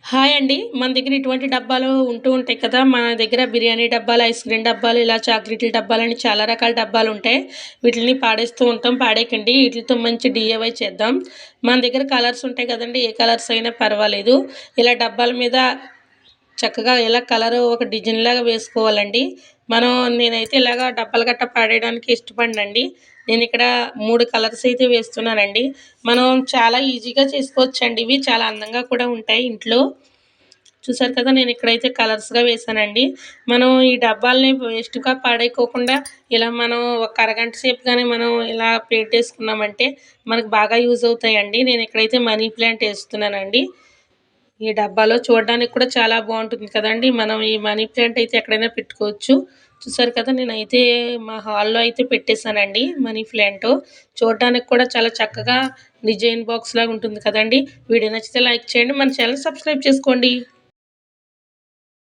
Hi అండి. మన దగ్గర ఇటువంటి డబ్బాలు ఉంటూ ఉంటాయి కదా! మన దగ్గర బిర్యానీ డబ్బాలు, ఐస్ క్రీమ్ డబ్బాలు, ఇలా చాక్లెట్‌ల డబ్బాలని చాలా రకాల డబ్బాలుంటాయి. వీటిల్ని పాడేస్తూ ఉంటాం. పాడేయకండి. ఈటిలతో మంచి డీఐవై చేద్దాం. మన దగ్గర కలర్స్ ఉంటాయి కదండీ! ఏ కలర్స్ అయినా పర్వాలేదు. ఇలా డబ్బాల మీద చక్కగా ఇలా కలరు ఒక డిజైన్‌లాగా వేసుకోవాలండి. నేనైతే ఇలాగా డబ్బాలు గట్టా పడేయడానికి ఇష్టపడనండి. నేనిక్కడ 3 కలర్స్ అయితే వేస్తున్నానండి. మనం చాలా ఈజీగా చేసుకోవచ్చండి ఇవి. చాలా అందంగా కూడా ఉంటాయి ఇంట్లో. చూసారు కదా! నేనిక్కడైతే కలర్స్‌గా వేశానండి. మనం ఈ డబ్బాల్ని వేస్ట్‌గా పడేయకోకుండా ఇలా మనం ఒక అరగంట సేపు గాని మనం ఇలా పెట్టేసుకున్నామంటే మనకు బాగా యూజ్ అవుతాయండి. నేనిక్కడైతే మనీ ప్లాంట్ ఏస్తున్నానండి. ఈ డబ్బాలో చూడడానికి కూడా చాలా బావుంటుంది కదండీ! మనం ఈ మనీ ప్లాంట్ అయితే ఎక్కడైనా పెట్టుకోవచ్చు. చూసారు కదా! నేనైతే మా హాల్‌లో అయితే పెట్టేసానండి మనీ ప్లాంటు. చూడడానికి కూడా చాలా చక్కగా డిజైన్ బాక్స్‌లాగా ఉంటుంది కదండీ! వీడియో నచ్చితే లైక్ చేయండి. మన ఛానెల్ సబ్స్క్రైబ్ చేసుకోండి.